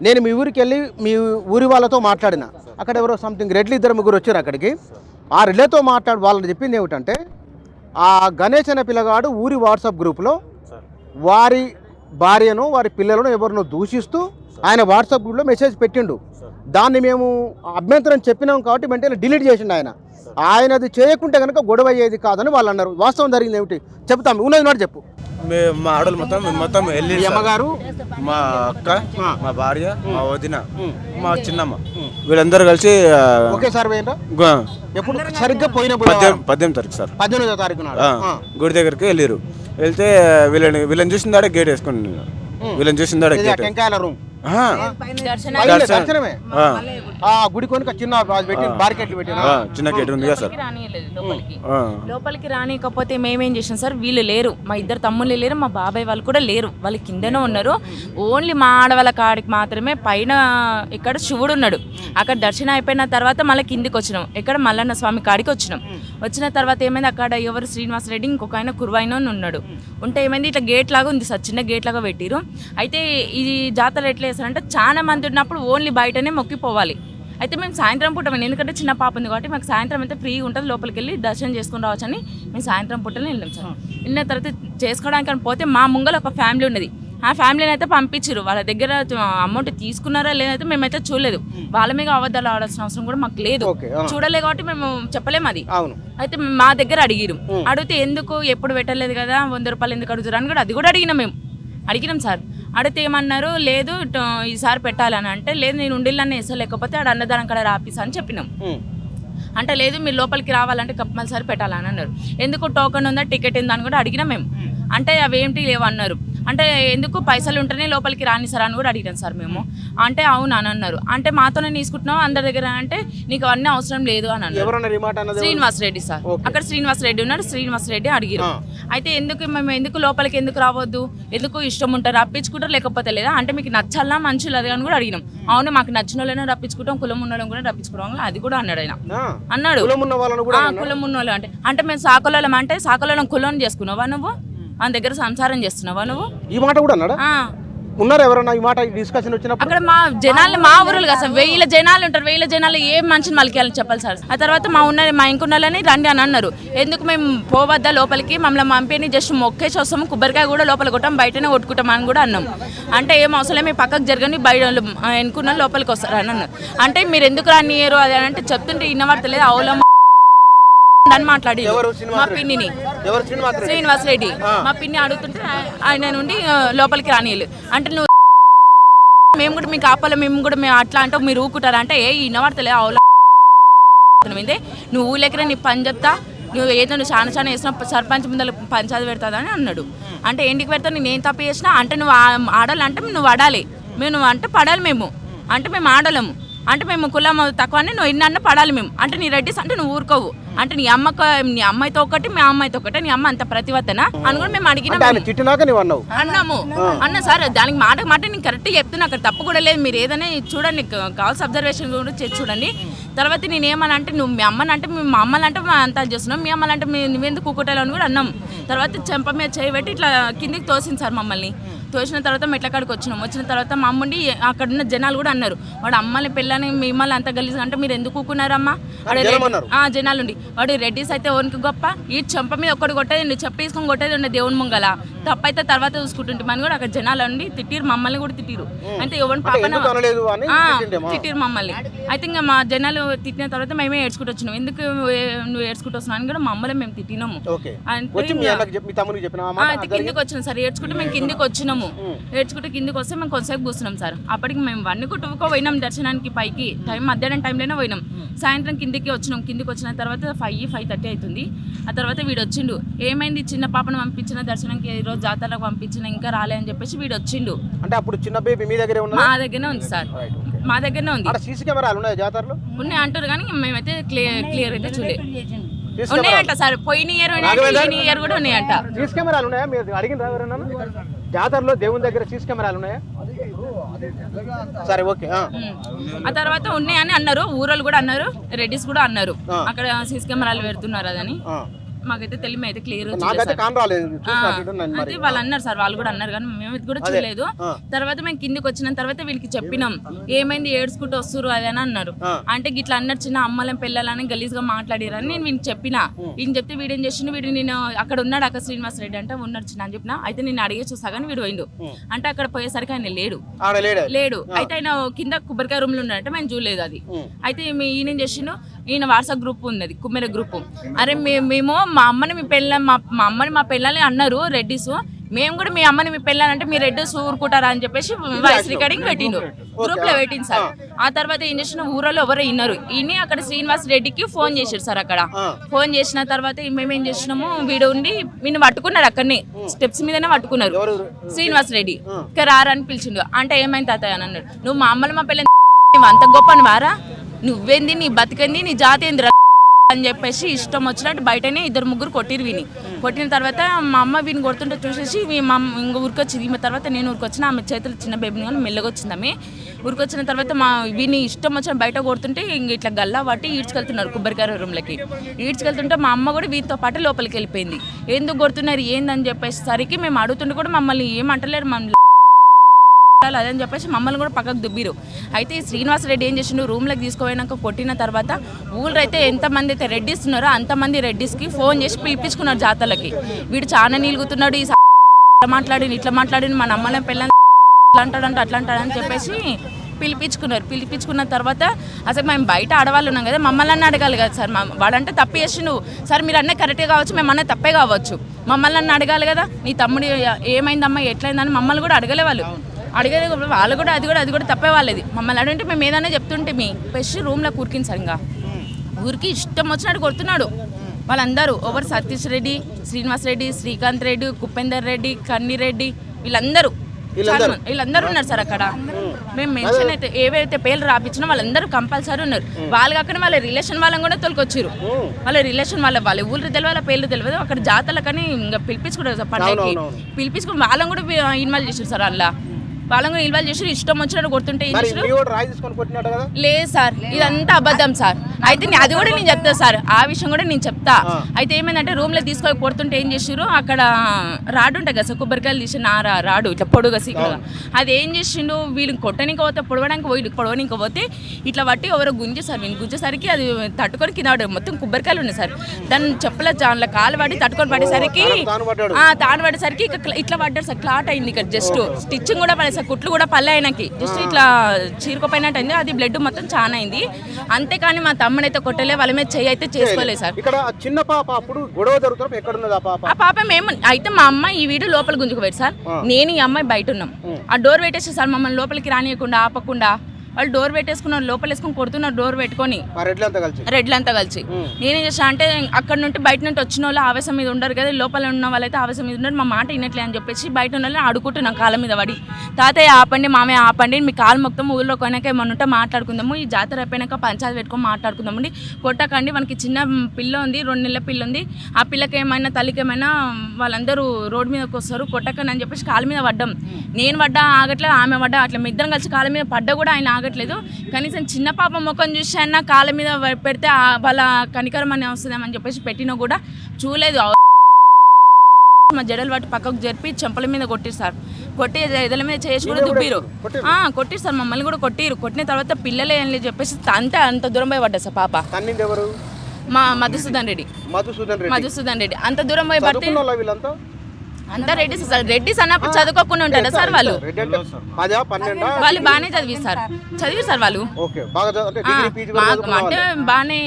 నేను మీ ఊరికి వెళ్ళి మీ ఊరి వాళ్ళతో మాట్లాడిన. అక్కడ ఎవరో సంథింగ్ రెడ్లు 2-3 వచ్చారు అక్కడికి. ఆ రెడ్లతో వాళ్ళని చెప్పింది ఏమిటంటే, ఆ గణేష్ అనే పిల్లగాడు ఊరి వాట్సాప్ గ్రూప్లో వారి భార్యను వారి పిల్లలను ఎవరినో దూషిస్తూ ఆయన వాట్సాప్ గ్రూప్లో మెసేజ్ పెట్టిండు. దాన్ని మేము అభ్యంతరం చెప్పినాం కాబట్టి వెంటనే డిలీట్ చేసిండు ఆయన అది చేయకుంటే కనుక గొడవ అయ్యేది కాదని వాళ్ళు అన్నారు. వాస్తవం జరిగింది ఏమిటి చెప్తాం, ఉన్నది మాట చెప్పు. మా ఆడలు మొత్తం వెళ్ళి అమ్మగారు, మా అక్క, మా భార్య, మా వదిన, మా చిన్నమ్మ వీళ్ళందరూ కలిసి ఒకేసారి పోయినరా? ఎప్పుడు సరిగ్గా పోయిన 18 తారీఖు సార్, 18వ తారీఖు గుడి దగ్గరికి వెళ్ళారు. వెళ్తే వీళ్ళని చూసిందాడే గేట్ వేసుకుని వీళ్ళని చూసిందాడే గేట్ రూమ్ గుడి కొనుక చిన్న చిన్న గేట్ ఉంది కదా సార్. లోపలికి రానికపోతే మేమేం చేసాం సార్, వీళ్ళు లేరు, మా 2 తమ్ముళ్ళు లేరు, మా బాబాయ్ వాళ్ళు కూడా లేరు, వాళ్ళు కిందనే ఉన్నారు. ఓన్లీ మా ఆడవాళ్ళ కాడికి మాత్రమే పైన ఇక్కడ శివుడు ఉన్నాడు. అక్కడ దర్శనం అయిపోయిన తర్వాత మళ్ళీ కిందికి వచ్చినాం. ఇక్కడ మల్లన్న స్వామి కాడికి వచ్చినాం. వచ్చిన తర్వాత ఏమైంది, అక్కడ ఎవరు శ్రీనివాస్ రెడ్డి ఇంకొక ఆయన కురువైన ఉన్నాడు. ఉంటే ఏమైంది, ఇట్లా గేట్ లాగా ఉంది సార్, చిన్న గేట్ లాగా పెట్టిరు. అయితే ఈ జాతర ఎట్లా చేస్తారంటే చాలా మంది ఉన్నప్పుడు ఓన్లీ బయటనే మొక్కిపోవాలి. అయితే మేము సాయంత్రం పూట ఎందుకంటే చిన్న పాప ఉంది కాబట్టి మాకు సాయంత్రం అయితే ఫ్రీగా ఉంటుంది, లోపలికి వెళ్ళి దర్శనం చేసుకుని రావచ్చు అని మేము సాయంత్రం పూటనే వెళ్ళాం సార్. వెళ్ళిన తర్వాత చేసుకోవడానికి పోతే మా ముంగల ఒక ఫ్యామిలీ ఉన్నది. ఆ ఫ్యామిలీని అయితే పంపించారు. వాళ్ళ దగ్గర అమౌంట్ తీసుకున్నారా లేదైతే మేమైతే చూడలేదు. వాళ్ళ మీద అబద్ధాలు ఆడాల్సిన అవసరం కూడా మాకు లేదు, చూడలేదు కాబట్టి మేము చెప్పలేము అది. అయితే మా దగ్గర అడిగిరు. అడిగితే ఎందుకు ఎప్పుడు పెట్టలేదు కదా, 100 రూపాయలు ఎందుకు అడుగుతారు అని కూడా అది కూడా అడిగినాం సార్. అడిగితే ఏమన్నారు, లేదు ఈసారి పెట్టాలని. అంటే లేదు నేను ఉండిల్లనే వేస్తా, లేకపోతే ఆడ అన్నదానం కాడ రాపిస్తా అని చెప్పినాం. అంటే లేదు మీరు లోపలికి రావాలంటే కంపల్సరీ పెట్టాలని అన్నారు. ఎందుకు టోకెన్ ఉందా, టికెట్ ఉందా అని కూడా అడిగినాం మేము. అంటే అవేంటి లేవు అన్నారు. అంటే ఎందుకు పైసలు ఉంటేనే లోపలికి రాని సార్ అని కూడా అడిగాం సార్ మేము. అంటే అవును అని అన్నారు. అంటే మాతోనే తీసుకుంటున్నాం అందరి దగ్గర, అంటే నీకు అవన్నీ అవసరం లేదు అని అన్నారు. శ్రీనివాస్ రెడ్డి సార్, అక్కడ శ్రీనివాస్ రెడ్డి ఉన్నాడు. శ్రీనివాస్ రెడ్డి అడిగారు. అయితే మేము ఎందుకు లోపలికి ఎందుకు రావద్దు, ఎందుకు ఇష్టం ఉంటారు రప్పించుకుంటారు లేకపోతే లేదా, అంటే మీకు నచ్చాలా మంచిది అది అని కూడా అడిగినాం. అవును మాకు నచ్చిన వాళ్ళని రప్పించుకుంటాం, కులం ఉన్న వాళ్ళని కూడా రప్పించుకుంటాం అది కూడా అన్నాడు ఆయన. అన్నాడు కులం ఉన్న వాళ్ళు అంటే మేము సాకలం, అంటే సాకలం కులం చేసుకున్నావా నువ్వు, మన దగ్గర సంసారం చేస్తున్నావా నువ్వు, ఈ మాట కూడా అన్నాడా? ఉన్నారు ఎవరన్నా ఈ మాట డిస్కషన్ వచ్చినప్పుడు? అక్కడ మా జనాలు మా ఊరులు కదా సార్, 1000 జనాలు ఉంటారు. 1000 జనాలు ఏ మనిషిని మలికేయాలని చెప్పాలి సార్. ఆ తర్వాత మా ఇంకున్నలని రండి అని అన్నారు. ఎందుకు మేము పోవద్దా లోపలికి, మమ్మల్ని పంపిణీ జస్ట్ మొక్కేసి వస్తాము, కొబ్బరికాయ కూడా లోపల కొట్టాం, బయటనే కొట్టుకుంటాం అని కూడా అన్నాం. అంటే ఏం అవసరం మీ పక్కకు జరగని బయట ఎన్నుకున్న లోపలికి వస్తారు అని అన్నారు. అంటే మీరు ఎందుకు రానియరు అది అంటే చెప్తుంటే ఇన్నవాడతలేదు. అవులమ్మ అని మాట్లాడి మా పిన్నిని శ్రీనివాస్ రెడ్డి మా పిన్ని అడుగుతుంటే ఆయన నుండి లోపలికి రానియలేదు. అంటే నువ్వు మేము కూడా మీకు ఆపాలి, మేము కూడా మేము అట్లా అంటే మీరు ఊకుంటారా అంటే ఏ ఇన్నవాడతలేదు. అవులా నువ్వు ఊళ్ళెక్కరా నీ పని చెప్తా, నువ్వు ఏదో నువ్వు చాలా వేసిన సర్పంచ్ ముందర పంచాయతీ పెడతాదా అని అన్నాడు. అంటే ఏంటికి పెడతావు, నేను తప్పు చేసినా అంటే నువ్వు ఆడాలంటే నువ్వు ఆడాలి, నువ్వు అంటే పడాలి, మేము అంటే మేము ఆడలేము, అంటే మేము కులం తక్కువ అని నువ్వు ఎన్ని పడాలి మేము. అంటే నీ రెడ్డిస్ అంటే నువ్వు ఊరుకోవు, అంటే నీ అమ్మాయితో ఒకటి మా అమ్మాయితో ఒకటి, నీ అమ్మ అంత ప్రతివత్తనా అని కూడా మేము అన్నాము. అన్న సార్ దానికి మాట నేను కరెక్ట్గా చెప్తున్నా, అక్కడ తప్పు కూడా లేదు, మీరు ఏదైనా చూడండి కావాల్సిన అబ్జర్వేషన్ కూడా చూడండి. తర్వాత నేను ఏమని అంటే నువ్వు మీ అమ్మని అంటే మా అమ్మని అంటే మేము అంతా చేస్తున్నాం, మీ అమ్మని అంటే నువ్వెందుకు కూకుటాలు అని కూడా అన్నాం. తర్వాత చెంప మీద చేయబెట్టి ఇట్లా కిందికి తోసింది సార్ మమ్మల్ని. తోసిన తర్వాత మెట్ల కాడికి వచ్చిన తర్వాత మా అమ్ముండి అక్కడ ఉన్న జనాలు కూడా అన్నారు, వాడు అమ్మని పిల్లని మిమ్మల్ని అంత గలీజ్ అంటే మీరు ఎందుకు కూకున్నారమ్మా, జనాలు ఉండి వాడు రెడ్డిస్ అయితే ఓనికి గొప్ప, ఈ చెంప మీద ఒక్కటి కొట్టేది చెప్పేసుకొని కొట్టేది ఉండే దేవుని ముంగల, తప్పైతే తర్వాత చూసుకుంటుంటామని కూడా అక్కడ జనాలు ఉండి తిట్టిరు, మమ్మల్ని కూడా తిట్టిరు. అంటే ఎవరిని పాపన తిట్టిరు మమ్మల్ని. అయితే ఇంకా మా జనాలు తిట్టిన తర్వాత మేమే ఏడ్చుకుంటూ వచ్చినాం. ఎందుకు నువ్వు ఏడ్చుకుంటూ వస్తున్నావు అని కూడా మమ్మల్ని మేము తిట్టినాము. కిందికి వచ్చినాం సార్, ఏడ్చుకుంటూ మేము కిందికి వచ్చినాము. ఏడ్చుకుంటూ కిందికి వస్తే మేము కొంతసేపు కూర్చున్నాం సార్. అప్పటికి మేము 1 పోయినాం దర్శనానికి పైకి, మధ్యాహ్నం టైంలోనే పోయినాం. సాయంత్రం కిందికి వచ్చినాం. కిందికి వచ్చిన తర్వాత 5:30 అవుతుంది. ఆ తర్వాత వీడు వచ్చిండు. ఏమైంది చిన్న పాపను పంపించిన దర్శనంకి, ఈరోజు జాతరకు పంపించిన ఇంకా రాలే అని చెప్పేసి వీడు వచ్చిండు. అంటే అప్పుడు చిన్న బేబీ మీ దగ్గరే ఉన్నది? మా దగ్గరనే ఉంది సార్, మా దగ్గరనే ఉంది. సీసీ కెమెరాలు ఉన్నాయి జాతరలో? ఉన్నాయి అంటారు కానీ మేమైతే క్లియర్ అయితే చూడలేదు. ఉన్నాయంట సార్, పోయిన ఇయర్ కూడా ఉన్నాయంట. సీసీ కెమెరాలు ఉన్నాయా మీరు అడిగిన ఎవరైనా? జాతరలో దేవుని దగ్గర సీసీ కెమెరాలు ఉన్నాయా? సరే ఓకే. ఆ తర్వాత ఉన్నాయని అన్నారు, ఊరోళ్ళు కూడా అన్నారు, రెడ్డిస్ కూడా అన్నారు అక్కడ సీసీ కెమెరాలు పెడుతున్నారు అదని. మాకైతే తెలియదు, అయితే క్లియర్ అయితే వాళ్ళు అన్నారు సార్, వాళ్ళు కూడా అన్నారు కానీ మేము సామెత కూడా చూడలేదు. తర్వాత మేము కిందికి వచ్చిన తర్వాత వీళ్ళకి చెప్పినాం, ఏమైంది ఏడ్చుకుంటూ వస్తురు అది అని అన్నారు. అంటే గిట్లా అన్నారు, చిన్న అమ్మలం పిల్లలని గలీజ్గా మాట్లాడిరని నేను వీళ్ళకి చెప్పిన. ఈయన చెప్తే వీడేం చేసిండు, వీడు నేను అక్కడ ఉన్నాడు అక్క శ్రీనివాస్ రెడ్డి అంటే ఉన్నాడు చిన్న అని చెప్పిన. అయితే నేను అడిగే చూసాగాని వీడు పోయిండు అంటే అక్కడ పోయేసరికి ఆయన లేడు. అయితే ఆయన కింద కొబ్బరికాయ రూమ్ లో ఉన్నాడంటే మేము చూడలేదు అది. అయితే ఈయన చేసిండు, ఈయన వాట్సాప్ గ్రూప్ ఉన్నది కుమ్మెర గ్రూప్. అరే మేము మా అమ్మని మా పిల్లల్ని అన్నారు రెడ్డిస్, మేము కూడా మీ అమ్మని మీ పిల్లలంటే మీరు రెడ్డిస్ ఊరుకుంటారా అని చెప్పేసి వాయిస్ రికార్డింగ్ పెట్టిండు, గ్రూప్ లో పెట్టింది సార్. ఆ తర్వాత ఏం చేసిన ఊరలో ఎవరో విన్నారు, ఈయన అక్కడ శ్రీనివాస్ రెడ్డికి ఫోన్ చేశారు సార్. అక్కడ ఫోన్ చేసిన తర్వాత మేమేం చేసినాము, వీడు ఉండి వీడిని పట్టుకున్నారు, అక్కడనే స్టెప్స్ మీదనే పట్టుకున్నారు శ్రీనివాస్ రెడ్డి. రారని పిలిచిండు. అంటే ఏమైంది తాతయ్య అని అన్నాడు, నువ్వు మా అమ్మని మా పిల్లని అంత గొప్ప అని వారా, నువ్వేంది నీ బతికంది నీ జాతి ఏంది అని చెప్పేసి ఇష్టం వచ్చినట్టు బయటనే 2-3 కొట్టిరు వీని. కొట్టిన తర్వాత మా అమ్మ వీని కొడుతుంటే చూసేసి మా అమ్మ ఇంక ఊరికొచ్చింది. ఈమె తర్వాత నేను ఊరికొచ్చిన, ఆమె చేతులు చిన్న బేబీని కానీ మెల్లగా వచ్చింది. ఆమె ఊరికొచ్చిన తర్వాత వీని ఇష్టం వచ్చిన బయట కొడుతుంటే ఇంక ఇట్లా గల్లా పట్టి ఈడ్చుకెళ్తున్నారు కొబ్బరికాయ రూమ్లకి. ఈడ్చుకెళ్తుంటే మా అమ్మ కూడా వీటితో పాటు లోపలికి వెళ్ళిపోయింది. ఎందుకు కొడుతున్నారు ఏందని చెప్పేసరికి మేము అడుగుతుంటే కూడా మమ్మల్ని ఏమంటలేరు, మమ్మల్ని అదని చెప్పేసి మమ్మల్ని కూడా పక్కకు దుబ్బిరు. అయితే ఈ శ్రీనివాస్ రెడ్డి ఏం చేసిండు, రూమ్లోకి తీసుకుపోయినాక కొట్టిన తర్వాత ఊళ్ళో అయితే ఎంతమంది అయితే రెడ్డిస్ ఉన్నారో అంతమంది రెడ్డిస్కి ఫోన్ చేసి పిలిపించుకున్నారు జాతరలకి. వీడు చాలా నీలుగుతున్నాడు, ఈ ఇట్లా మాట్లాడి మన అమ్మల పిల్లలు అట్లా అంటాడంటే అట్లా అంటాడని చెప్పేసి పిలిపించుకున్నారు. పిలిపించుకున్న తర్వాత అసలు మేము బయట ఆడవాళ్ళు ఉన్నాం కదా, మమ్మల్ని అడగాలి కదా సార్. వాడంటే తప్పు చేసిండు సార్, మీరు అన్నీ కరెక్టే కావచ్చు, మేము అన్నీ తప్పే కావచ్చు, మమ్మల్ని అడగాలి కదా. నీ తమ్ముడు ఏమైందమ్మా ఎట్లయిందని మమ్మల్ని కూడా అడగలే వాళ్ళు. అడిగేది వాళ్ళు కూడా అది కూడా తప్పే వాళ్ళది. మమ్మల్ని అడిగితే మేము ఏదైనా చెప్తుంటే మీ పెట్టి రూమ్లో కూర్కింది సార్. ఇంకా ఊరికి ఇష్టం వచ్చినట్టు కొడుతున్నాడు వాళ్ళందరూ. ఓవర్ సతీష్ రెడ్డి, శ్రీనివాస్ రెడ్డి, శ్రీకాంత్ రెడ్డి, కుపేందర్ రెడ్డి, కన్నీ రెడ్డి, వీళ్ళందరూ ఉన్నారు సార్ అక్కడ. మేము మెన్షన్ అయితే ఏవైతే పేర్లు రాపించినా వాళ్ళందరూ కంపల్సరీ ఉన్నారు. వాళ్ళు కాకుండా వాళ్ళ రిలేషన్ వాళ్ళని కూడా తొలకొచ్చారు. వాళ్ళ రిలేషన్ వాళ్ళ ఊళ్ళు తెలియదు, వాళ్ళ పేర్లు తెలియదు. అక్కడ జాతరలకని ఇంకా పిలిపించుకుంటారు సార్, పండుగకి పిలిపించుకుని వాళ్ళని కూడా ఇన్వాల్వ్ చేశారు సార్. అలా వాళ్ళని కూడా ఇన్వాల్వ్ చేసి ఇష్టం వచ్చినట్టు కొడుతుంటే లేదు సార్, ఇదంతా అబద్ధం సార్. అయితే అది కూడా నేను చెప్తా సార్, ఆ విషయం కూడా నేను చెప్తా. అయితే ఏమైందంటే రూమ్లో తీసుకొని కొడుతుంటే ఏం చేసారు, అక్కడ రాడు ఉంటాయి కదా సార్, కొబ్బరికాయలు తీసి రాడు ఇట్లా పొడుగా సీకులుగా, అది ఏం చేసిండు వీళ్ళని కొట్టడానికి పోతే పొడవడానికి పోతే ఇట్లా పట్టి ఎవరో గుంజేసారు. వీళ్ళు గుంజేసరికి అది తట్టుకొని కింద మొత్తం కొబ్బరికాయలు ఉన్నాయి సార్. దాన్ని చెప్పలే దానిలో కాలు పడి తట్టుకొని పడేసరికి తాను పడేసరికి ఇట్లా పడ్డారు సార్. క్లాట్ అయింది ఇక్కడ, జస్ట్ స్టిచ్చింగ్ కూడా పడేసారు, కుట్లు కూడా పల్లె ఆయనకి జస్ట్ ఇట్లా చీరుకోపోయినట్టు అయింది. అది బ్లడ్ మొత్తం చాలా అయింది. అంతేకాని మా తమ్ముడైతే కొట్టలే, వాళ్ళ మీద చెయ్యి అయితే చేసుకోలేదు సార్. ఇక్కడ చిన్న పాప అప్పుడు గొడవ జరుగుతారు, ఎక్కడ ఉన్నది ఆ పాప? మేము అయితే మా అమ్మాయి ఈ వీడియో లోపల గుంజుకుపోయారు సార్, నేను ఈ అమ్మాయి బయట ఉన్నాం. ఆ డోర్ పెట్టేసి సార్ మమ్మల్ని లోపలికి రానియకుండా ఆపకుండా వాళ్ళు డోర్ పెట్టేసుకున్నారు, లోపల వేసుకొని కొడుతున్నారు డోర్ పెట్టుకొని రెడ్లంతా కలిసి. నేనేం చేసా అంటే అక్కడ నుండి బయట నుండి వచ్చిన వాళ్ళు ఆవేశం మీద ఉండరు కదా, లోపల ఉన్న వాళ్ళైతే ఆవేశం మీద ఉన్నారు, మా మాట వినట్లే అని చెప్పేసి బయట ఉన్న వాళ్ళని అడుగుతున్నాం కాళ్ళ మీద పడి, తాతయ్య ఆపండి, మామయ్య ఆపండి, మీ కాలు మొత్తం ఊళ్ళో కొనాక ఏమన్నా ఉంటే మాట్లాడుకుందాము, ఈ జాతర అయిపోయినాక పంచాయతీ పెట్టుకొని మాట్లాడుకుందామండి, కొట్టకండి, మనకి చిన్న పిల్ల ఉంది, 2 నెలల పిల్ల ఉంది, ఆ పిల్లకి ఏమైనా తల్లికి ఏమైనా వాళ్ళందరూ రోడ్డు మీదకి వస్తారు, కొట్టకండి అని చెప్పేసి కాళ్ళ మీద పడ్డాం. నేను పడ్డా ఆగట్లేదు, ఆమె పడ్డా అట్లా ఇద్దరం కలిసి కాళ్ళ మీద పడ్డా కూడా ఆయన ఆగట్లేదు. కనీసం చిన్న పాప ముఖం చూసి అన్న కాళ్ళ మీద పెడితే వాళ్ళ కనికరం అని వస్తుందేమని చెప్పేసి పెట్టినా కూడా చూడలేదు. మా జడలు వాటి పక్కకు జరిపి చెంపల మీద కొట్టిరు సార్. కొట్టి ఎదల మీద చేసి కూడా దుబ్బిరు, కొట్టిరు సార్, మమ్మల్ని కూడా కొట్టిరు. కొట్టిన తర్వాత పిల్లలే అని చెప్పేసి అంత దూరం పోయి పడ్డా సార్ పాప. మా మధుసూదన్ రెడ్డి అంత దూరం పోయి పడితే అంతా రెడ్డిస్ అన్నప్పుడు చదువుకోకుండా ఉంటారా సార్ వాళ్ళు? వాళ్ళు బాగానే చదివి సార్ వాళ్ళు, అంటే బాగానే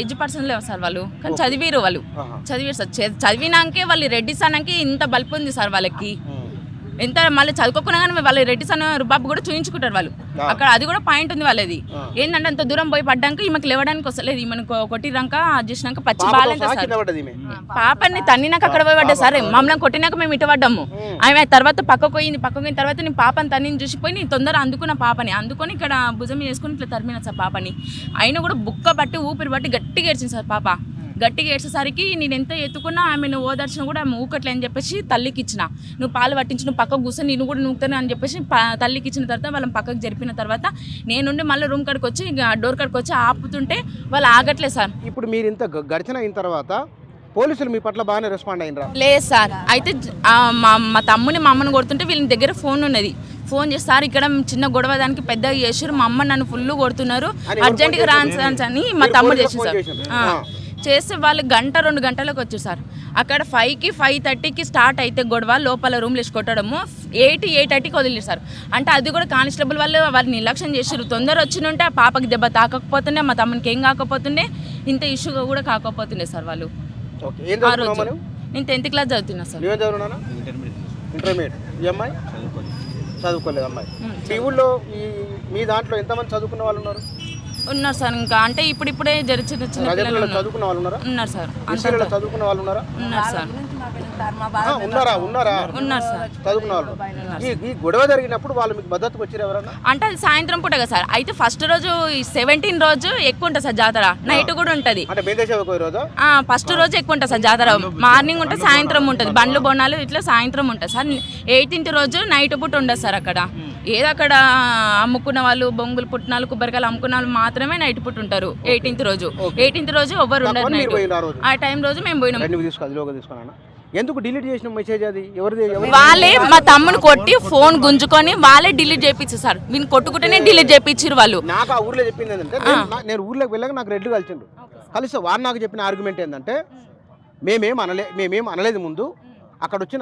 ఏజ్ పర్సన్ లేవు సార్ వాళ్ళు, కానీ చదివిరు సార్. చదివినాకే వాళ్ళు రెడ్డిస్ అన్నాకి ఇంత బల్పు ఉంది సార్ వాళ్ళకి. ఎంత మళ్ళీ చదువుకోకుండా కానీ వాళ్ళు రెడ్డిస్ అన్న రుబాబు కూడా చూయించుకుంటారు వాళ్ళు అక్కడ. అది కూడా పాయింట్ ఉంది వాళ్ళది. ఏంటంటే అంత దూరం పోయి పడ్డాక ఈమెకు లేవడానికి వస్తలేదు, ఈమెను కొట్టినాక చేసినాక పచ్చి బాగాలేదు సార్. పాపని తన్నినాక అక్కడ పోయి పడ్డా సార్, మమ్మల్ని కొట్టినాక మేము ఇటు పడ్డాము. ఆమె తర్వాత పక్కకు పోయిన తర్వాత నేను పాపని తన్నిని చూసిపోయి నేను తొందర అందుకున్న పాపని అందుకొని ఇక్కడ భుజం వేసుకుని ఇట్లా తరిమిన సార్ పాపని. అయినా కూడా బుక్క పట్టి ఊపిరి పట్టి గట్టిగా ఏడ్చింది సార్ పాప. గట్టిగా ఏడ్చేసరికి నేను ఎంత ఎత్తుకున్నా ఆమెను ఓదార్చిన కూడా ఆమె ఊకట్లే అని చెప్పేసి తల్లికి ఇచ్చిన, నువ్వు పాలు పట్టించి నువ్వు పక్కకు కూర్చొని నేను కూడా నూకుతాను అని చెప్పేసి తల్లికి ఇచ్చిన తర్వాత వాళ్ళని పక్కకు జరిపిన తర్వాత నేనుండి మళ్ళీ రూమ్ కాడికి వచ్చి డోర్ కాడికి వచ్చి ఆపుతుంటే వాళ్ళు ఆగట్లేదు సార్. ఇప్పుడు మీరు ఇంత గడిచిన అయిన తర్వాత పోలీసులు మీ పట్ల బాగానే రెస్పాండ్ అయినరా? లేదు సార్. అయితే మా తమ్ముని మా అమ్మని కొడుతుంటే వీళ్ళ దగ్గర ఫోన్ ఉన్నది. ఫోన్ చేసి సార్ ఇక్కడ చిన్న గొడవ దానికి పెద్దగా చేసారు, మా అమ్మ నన్ను ఫుల్ కొడుతున్నారు, అర్జెంటుగా రాను అని మా తమ్ముడు చేసి సార్ చేస్తే వాళ్ళు 1-2 గంటలకు వచ్చారు సార్. అక్కడ 5కి 5:30కి స్టార్ట్ అయితే గొడవ లోపల రూమ్లో వేసి కొట్టడము 8:30కి వదిలేరు సార్. అంటే అది కూడా కానిస్టేబుల్ వాళ్ళు నిర్లక్ష్యం చేసారు. తొందర వచ్చినుంటే ఆ పాపకి దెబ్బ తాకకపోతుండే, మా తమ్మునికి ఏం కాకపోతుండే, ఇంత ఇష్యూగా కూడా కాకపోతుండే సార్ వాళ్ళు. ఆ రోజు నేను 10th క్లాస్ చదువుతున్నా సార్. ఇంటర్మీడియట్. ఈ అమ్మాయి చదువుకోలేదు. అమ్మాయి మీ ఊళ్ళో మీ దాంట్లో ఎంతమంది చదువుకున్న వాళ్ళు ఉన్నారు? ఉన్నారు సార్. ఇంకా అంటే ఇప్పుడిప్పుడే చిన్న చిన్న పిల్లలు చదువుకున్న వాళ్ళు ఉన్నారా? ఉన్నారు సార్. చదువుకున్న వాళ్ళు ఉన్నారా? ఉన్నారు సార్. ఉన్నారు సార్ చదువుకున్న వాళ్ళు. ఈ గొడవ జరిగినప్పుడు వాళ్ళు మీకు మద్దతుకు వచ్చారు ఎవరన్నా? అంటే అది సాయంత్రం పూట కదా సార్. అయితే ఫస్ట్ రోజు 17 రోజు ఎక్కువ ఉంటుంది సార్ జాతర, నైట్ కూడా ఉంటుంది. ఫస్ట్ రోజు ఎక్కువ ఉంటుంది సార్ జాతర, మార్నింగ్ ఉంటుంది, సాయంత్రం ఉంటుంది, బండ్లు బోనాలు ఇట్లా సాయంత్రం ఉంటుంది సార్. 18th రోజు నైట్ పూట ఉండదు సార్. అక్కడ ఏదో అక్కడ అమ్ముకున్న వాళ్ళు బొంగులు పుట్టినాలు కొబ్బరికాయలు అమ్ముకున్న వాళ్ళు మాత్రమే నైట్ పూట ఉంటారు. 18th రోజు ఎవరు ఉండరు నైట్. ఆ టైం రోజు మేము పోయినాం. ఎందుకు డిలీట్ చేసిన మెసేజ్ అది? ఎవరిది? వాళ్ళే మా తమ్ముని కొట్టి ఫోన్ గుంజుకొని వాళ్ళే డిలీట్ చేయించారు సార్. వీళ్ళు కొట్టుకుంటేనే డిలీట్ చేయించారు వాళ్ళు. నాకు ఆ ఊర్లో చెప్పింది ఏంటంటే, నేను ఊర్లోకి వెళ్ళాక నాకు రెడ్లు కలిసిండు. కలిసి వారు నాకు చెప్పిన ఆర్గ్యుమెంట్ ఏంటంటే, మేమేం అనలేదు ముందు. అక్కడ వచ్చిన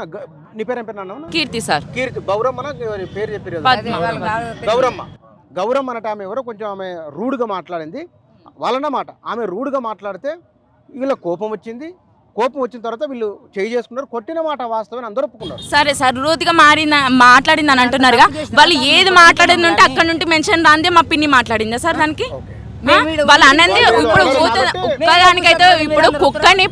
నీ పేరు ఏం పేరు అన్నావు? కీర్తి సార్. కీర్తి గౌరమ్మ పేరు చెప్పారు. గౌరమ్మ అనట ఆమె ఎవరో కొంచెం ఆమె రూడ్గా మాట్లాడింది వాళ్ళన్నమాట. ఆమె రూడ్గా మాట్లాడితే వీళ్ళ కోపం వచ్చింది. కోపం వచ్చిన తర్వాత వీళ్ళు చేయి చేసుకున్నారు. కొట్టిన మాట వాస్తవం అందరూ ఒప్పుకున్నారు. సరే సార్, రూతిగా మాట్లాడింది అని అంటున్నారుగా. వాళ్ళు ఏది మాట్లాడింది ఉంటే అక్కడ నుండి మెన్షన్ రాందే మా పిన్ని మాట్లాడిందా సార్ దానికి? వాళ్ళు అన్నది ఇప్పుడు ఒక్కదానికైతే ఇప్పుడు కుక్కని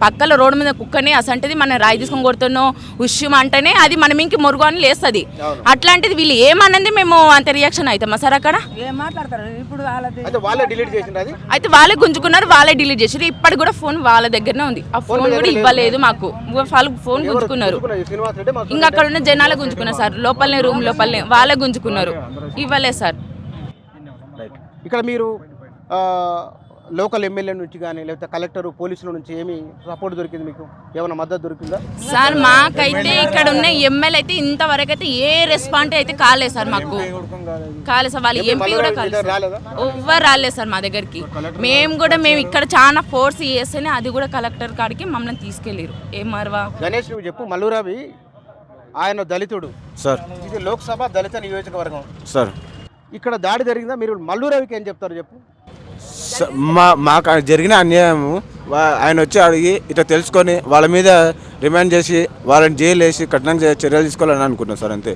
పక్కల రోడ్డు మీద కుక్కని అసంటిది మనం రాయి తీసుకొని కొడుతున్నాం ఉష్యం అంటేనే అది మనం ఇంక మొరుగు అని లేస్తుంది. అట్లాంటిది వీళ్ళు ఏమన్నది మేము అంత రియాక్షన్ అవుతామా సార్? అక్కడ అయితే వాళ్ళే గుంజుకున్నారు, వాళ్ళే డిలీట్ చేసారు. ఇప్పటికి కూడా ఫోన్ వాళ్ళ దగ్గరనే ఉంది. ఆ ఫోన్ కూడా ఇవ్వలేదు మాకు. వాళ్ళు ఫోన్ గుంజుకున్నారు. ఇంకా అక్కడ ఉన్న జనాలే గుంజుకున్నారు సార్. లోపలనే రూమ్ లోపలనే వాళ్ళే గుంజుకున్నారు, ఇవ్వలేదు సార్. ఇక్కడ మీరు లోకల్ ఎమ్మెల్యే నుంచి కానీ లేకపోతే కలెక్టర్ పోలీసుల నుంచి ఏమి సపోర్ట్ దొరికింది? మీకు ఏమైనా మద్దతు దొరికిందా సార్? మాకైతే ఇక్కడ ఉన్న ఎమ్మెల్యే అయితే ఇంతవరకు అయితే ఏ రెస్పాండ్ అయితే కాలేదు సార్. మాకు కాలేదు సార్. వాళ్ళు ఎంపీ కూడా కాలేదు, ఎవ్వరు రాలేదు సార్ మా దగ్గరికి. మేము ఇక్కడ చాలా ఫోర్స్ చేస్తేనే అది కూడా కలెక్టర్ కాడికి మమ్మల్ని తీసుకెళ్ళారు. ఏం మరవా గణేష్ నువ్వు చెప్పు. మల్లురావి ఆయన దళితుడు సార్. ఇది లోక్సభ దళిత నియోజకవర్గం సార్. ఇక్కడ దాడి జరిగిందా? మీరు మల్లురావికి ఏం చెప్తారు చెప్పు. మాకు జరిగిన అన్యాయం ఆయన వచ్చి అడిగి ఇట్లా తెలుసుకొని వాళ్ళ మీద రిమాండ్ చేసి వాళ్ళని జైలు వేసి కఠినంగా చర్యలు తీసుకోవాలని అనుకున్నాం సార్. అంతే.